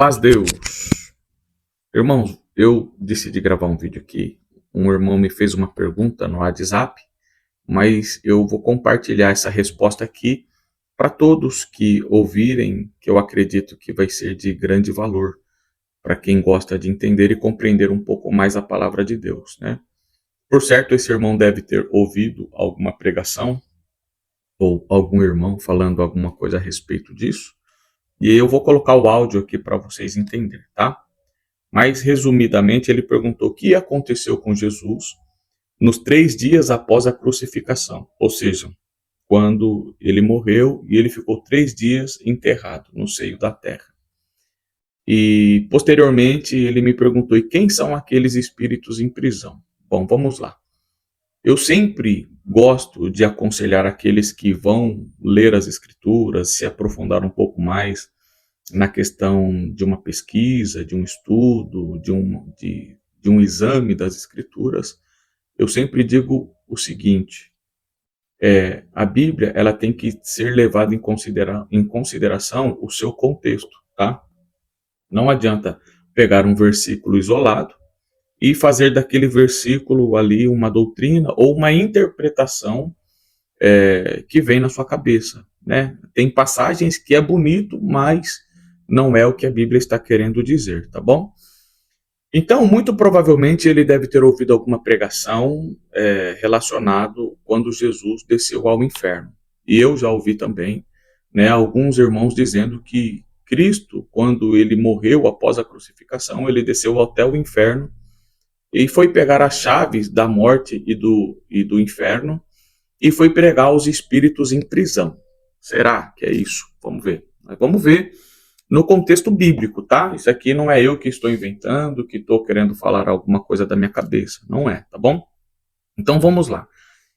Paz Deus. Irmãos, eu decidi gravar um vídeo aqui. Um irmão me fez uma pergunta no WhatsApp, mas eu vou compartilhar essa resposta aqui para todos que ouvirem, que eu acredito que vai ser de grande valor para quem gosta de entender e compreender um pouco mais a palavra de Deus, né? Por certo, esse irmão deve ter ouvido alguma pregação ou algum irmão falando alguma coisa a respeito disso. E eu vou colocar o áudio aqui para vocês entenderem, tá? Mas, resumidamente, ele perguntou o que aconteceu com Jesus nos 3 dias após a crucificação. Ou seja, quando ele morreu e ele ficou 3 dias enterrado no seio da terra. E, posteriormente, ele me perguntou, e quem são aqueles espíritos em prisão? Bom, vamos lá. Eu sempre gosto de aconselhar aqueles que vão ler as escrituras, se aprofundar um pouco mais na questão de uma pesquisa, de um estudo, de um exame das escrituras. Eu sempre digo o seguinte, a Bíblia ela tem que ser levada em consideração o seu contexto, tá? Não adianta pegar um versículo isolado e fazer daquele versículo ali uma doutrina ou uma interpretação que vem na sua cabeça, né? Tem passagens que é bonito, mas não é o que a Bíblia está querendo dizer, tá bom? Então, muito provavelmente ele deve ter ouvido alguma pregação relacionado quando Jesus desceu ao inferno. E eu já ouvi também, né, alguns irmãos dizendo que Cristo, quando ele morreu após a crucificação, ele desceu até o inferno e foi pegar as chaves da morte e do inferno e foi pregar os espíritos em prisão. Será que é isso? Vamos ver. Mas vamos ver no contexto bíblico, tá? Isso aqui não é eu que estou inventando, que estou querendo falar alguma coisa da minha cabeça. Não é, tá bom? Então vamos lá.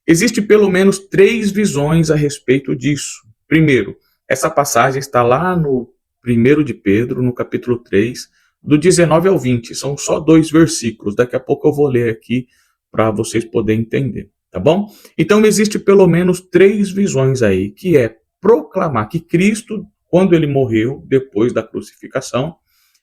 Existe pelo menos 3 visões a respeito disso. Primeiro, essa passagem está lá no 1 de Pedro, no capítulo 3, do 19 ao 20. São só 2 versículos. Daqui a pouco eu vou ler aqui para vocês poderem entender, tá bom? Então existe pelo menos 3 visões aí, que é proclamar que Cristo, quando ele morreu, depois da crucificação,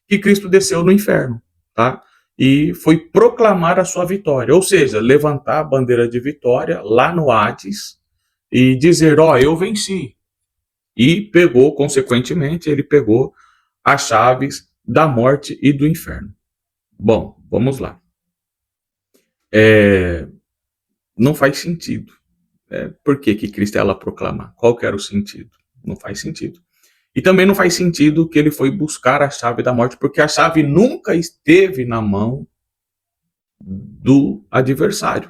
que Cristo desceu no inferno, tá? E foi proclamar a sua vitória, ou seja, levantar a bandeira de vitória lá no Hades e dizer, eu venci. E pegou, consequentemente, ele pegou as chaves da morte e do inferno. Bom, vamos lá. Não faz sentido. Por que Cristo ela proclamar? Qual que era o sentido? Não faz sentido. E também não faz sentido que ele foi buscar a chave da morte, porque a chave nunca esteve na mão do adversário.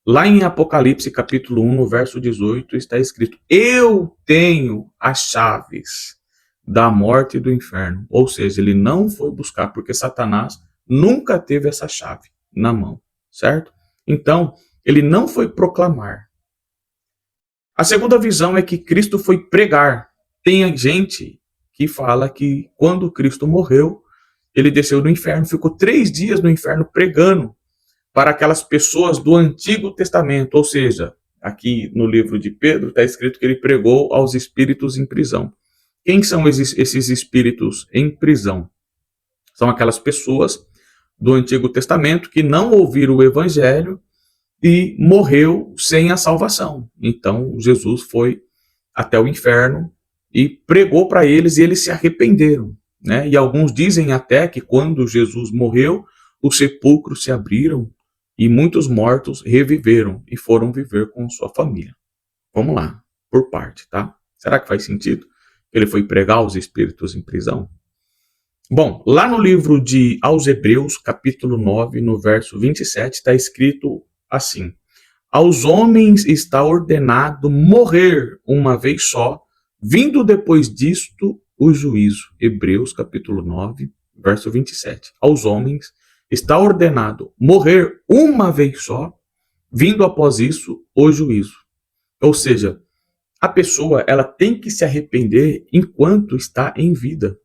Lá em Apocalipse, capítulo 1, no verso 18, está escrito, eu tenho as chaves da morte e do inferno. Ou seja, ele não foi buscar, porque Satanás nunca teve essa chave na mão, certo? Então, ele não foi proclamar. A segunda visão é que Cristo foi pregar. Tem gente que fala que quando Cristo morreu, ele desceu no inferno, ficou 3 dias no inferno pregando para aquelas pessoas do Antigo Testamento. Ou seja, aqui no livro de Pedro está escrito que ele pregou aos espíritos em prisão. Quem são esses espíritos em prisão? São aquelas pessoas do Antigo Testamento que não ouviram o Evangelho e morreu sem a salvação. Então, Jesus foi até o inferno e pregou para eles e eles se arrependeram, né? E alguns dizem até que quando Jesus morreu, os sepulcros se abriram e muitos mortos reviveram e foram viver com sua família. Vamos lá, por parte, tá? Será que faz sentido? Ele foi pregar aos espíritos em prisão? Bom, lá no livro aos Hebreus, capítulo 9, no verso 27, está escrito assim, aos homens está ordenado morrer uma vez só, vindo depois disto o juízo. Hebreus capítulo 9, verso 27. Aos homens está ordenado morrer uma vez só, vindo após isso o juízo. Ou seja, a pessoa ela tem que se arrepender enquanto está em vida.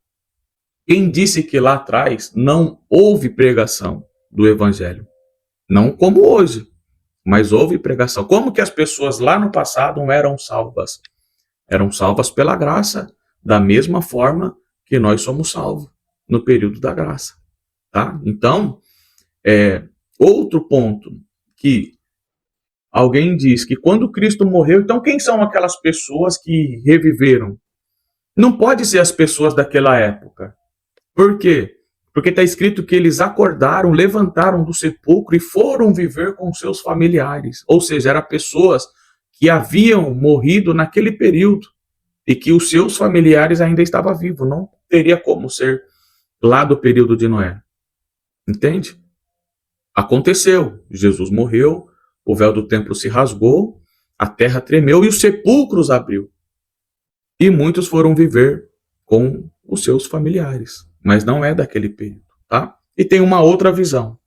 Quem disse que lá atrás não houve pregação do evangelho? Não como hoje, mas houve pregação. Como que as pessoas lá no passado eram salvas? Eram salvas pela graça, da mesma forma que nós somos salvos. no período da graça, tá? Então, outro ponto que alguém diz que quando Cristo morreu, então quem são aquelas pessoas que reviveram? Não pode ser as pessoas daquela época. Por quê? Porque está escrito que eles acordaram, levantaram do sepulcro e foram viver com seus familiares. Ou seja, eram pessoas que haviam morrido naquele período e que os seus familiares ainda estavam vivos. Não teria como ser lá do período de Noé. Entende? Aconteceu. Jesus morreu, o véu do templo se rasgou, a terra tremeu e os sepulcros abriu. E muitos foram viver com os seus familiares, mas não é daquele período, tá? E tem uma outra visão,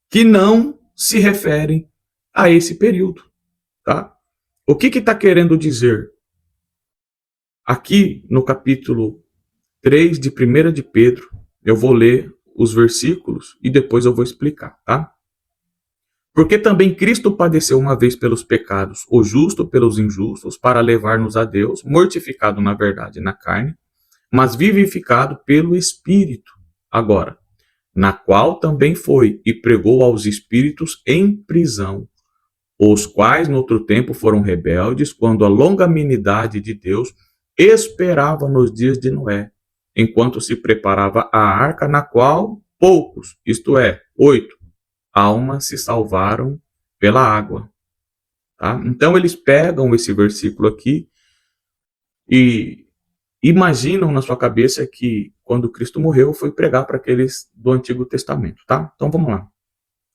que não se refere a esse período, tá? O que está querendo dizer? Aqui no capítulo 3 de 1 de Pedro, eu vou ler os versículos e depois eu vou explicar, tá? Porque também Cristo padeceu uma vez pelos pecados, o justo pelos injustos, para levar-nos a Deus, mortificado na verdade na carne, mas vivificado pelo Espírito. Agora, na qual também foi e pregou aos espíritos em prisão, os quais no outro tempo foram rebeldes, quando a longanimidade de Deus esperava nos dias de Noé, enquanto se preparava a arca, na qual poucos, isto é, 8, almas se salvaram pela água. Tá? Então eles pegam esse versículo aqui e imaginam na sua cabeça que quando Cristo morreu foi pregar para aqueles do Antigo Testamento. Tá? Então vamos lá.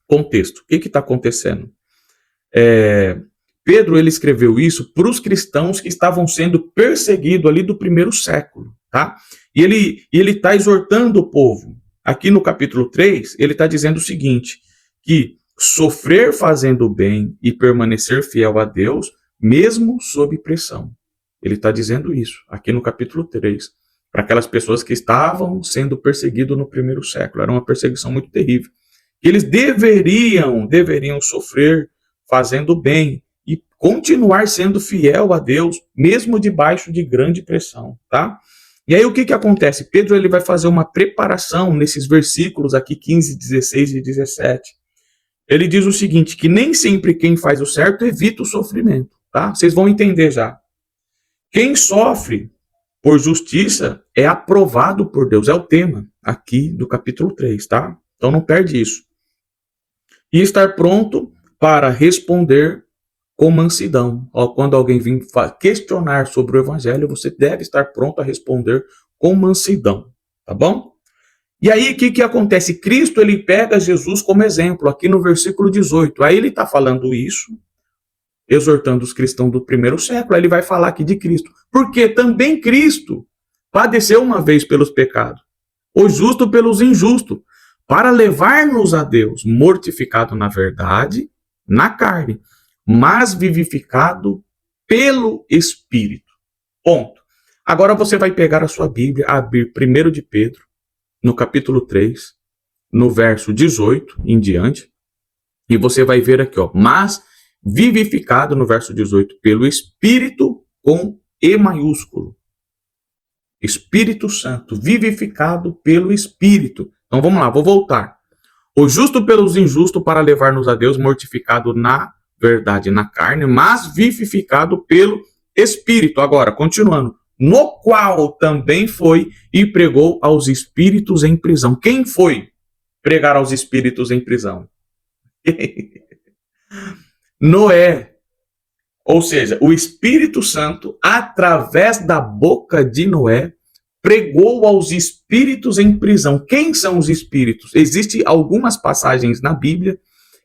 Contexto. O que está acontecendo? Pedro ele escreveu isso para os cristãos que estavam sendo perseguidos ali do primeiro século. Tá? E ele está exortando o povo. Aqui no capítulo 3, ele está dizendo o seguinte, que sofrer fazendo o bem e permanecer fiel a Deus, mesmo sob pressão. Ele está dizendo isso, aqui no capítulo 3, para aquelas pessoas que estavam sendo perseguidas no primeiro século. Era uma perseguição muito terrível. Eles deveriam sofrer fazendo o bem e continuar sendo fiel a Deus, mesmo debaixo de grande pressão, tá? E aí o que acontece? Pedro ele vai fazer uma preparação nesses versículos aqui, 15, 16 e 17. Ele diz o seguinte, que nem sempre quem faz o certo evita o sofrimento, tá? Vocês vão entender já. Quem sofre por justiça é aprovado por Deus, é o tema aqui do capítulo 3, tá? Então não perde isso. E estar pronto para responder com mansidão. Quando alguém vir questionar sobre o evangelho, você deve estar pronto a responder com mansidão, tá bom? E aí, o que acontece? Cristo, ele pega Jesus como exemplo, aqui no versículo 18. Aí ele está falando isso, exortando os cristãos do primeiro século. Aí ele vai falar aqui de Cristo. Porque também Cristo padeceu uma vez pelos pecados, o justo pelos injustos, para levar-nos a Deus, mortificado na verdade, na carne, mas vivificado pelo Espírito. Ponto. Agora você vai pegar a sua Bíblia, abrir 1 de Pedro, no capítulo 3, no verso 18 em diante, e você vai ver aqui, mas vivificado no verso 18 pelo Espírito com E maiúsculo. Espírito Santo, vivificado pelo Espírito. Então vamos lá, vou voltar. O justo pelos injustos para levar-nos a Deus, mortificado na verdade, na carne, mas vivificado pelo Espírito. Agora, continuando. No qual também foi e pregou aos espíritos em prisão. Quem foi pregar aos espíritos em prisão? Noé. Ou seja, o Espírito Santo, através da boca de Noé, pregou aos espíritos em prisão. Quem são os espíritos? Existem algumas passagens na Bíblia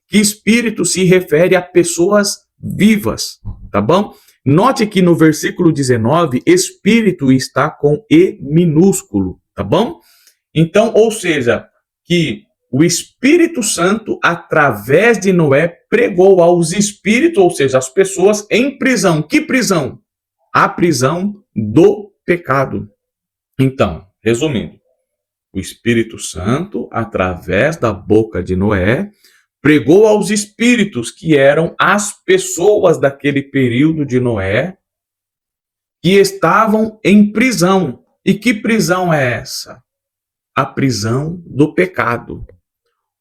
que espírito se refere a pessoas vivas, tá bom? Note que no versículo 19, espírito está com E minúsculo, tá bom? Então, ou seja, que o Espírito Santo, através de Noé, pregou aos espíritos, ou seja, as pessoas em prisão. Que prisão? A prisão do pecado. Então, resumindo, o Espírito Santo, através da boca de Noé, pregou aos espíritos, que eram as pessoas daquele período de Noé, que estavam em prisão. E que prisão é essa? a prisão do pecado,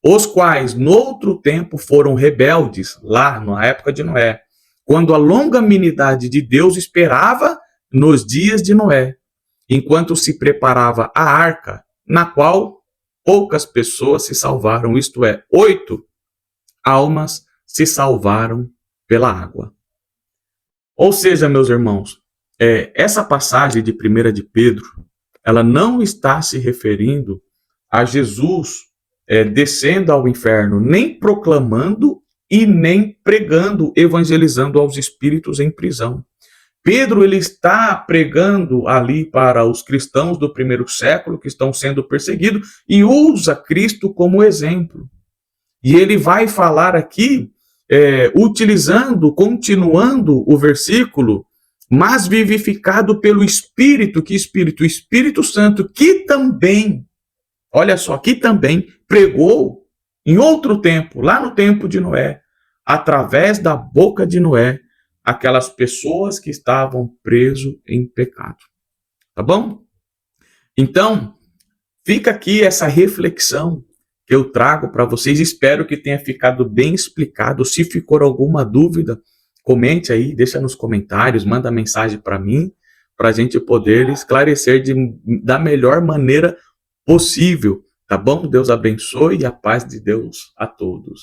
os quais noutro tempo foram rebeldes, lá na época de Noé, quando a longanimidade de Deus esperava nos dias de Noé, enquanto se preparava a arca, na qual poucas pessoas se salvaram, isto é, 8 almas se salvaram pela água. Ou seja, meus irmãos, essa passagem de 1 de Pedro, ela não está se referindo a Jesus descendo ao inferno, nem proclamando e nem pregando, evangelizando aos espíritos em prisão. Pedro, ele está pregando ali para os cristãos do primeiro século que estão sendo perseguidos e usa Cristo como exemplo. E ele vai falar aqui, continuando o versículo, mas vivificado pelo Espírito, que Espírito? O Espírito Santo, que também, olha só, que também pregou em outro tempo, lá no tempo de Noé, através da boca de Noé, aquelas pessoas que estavam presos em pecado. Tá bom? Então, fica aqui essa reflexão que eu trago para vocês. Espero que tenha ficado bem explicado. Se ficou alguma dúvida, comente aí, deixa nos comentários, manda mensagem para mim, para a gente poder esclarecer da melhor maneira possível. Tá bom? Deus abençoe e a paz de Deus a todos.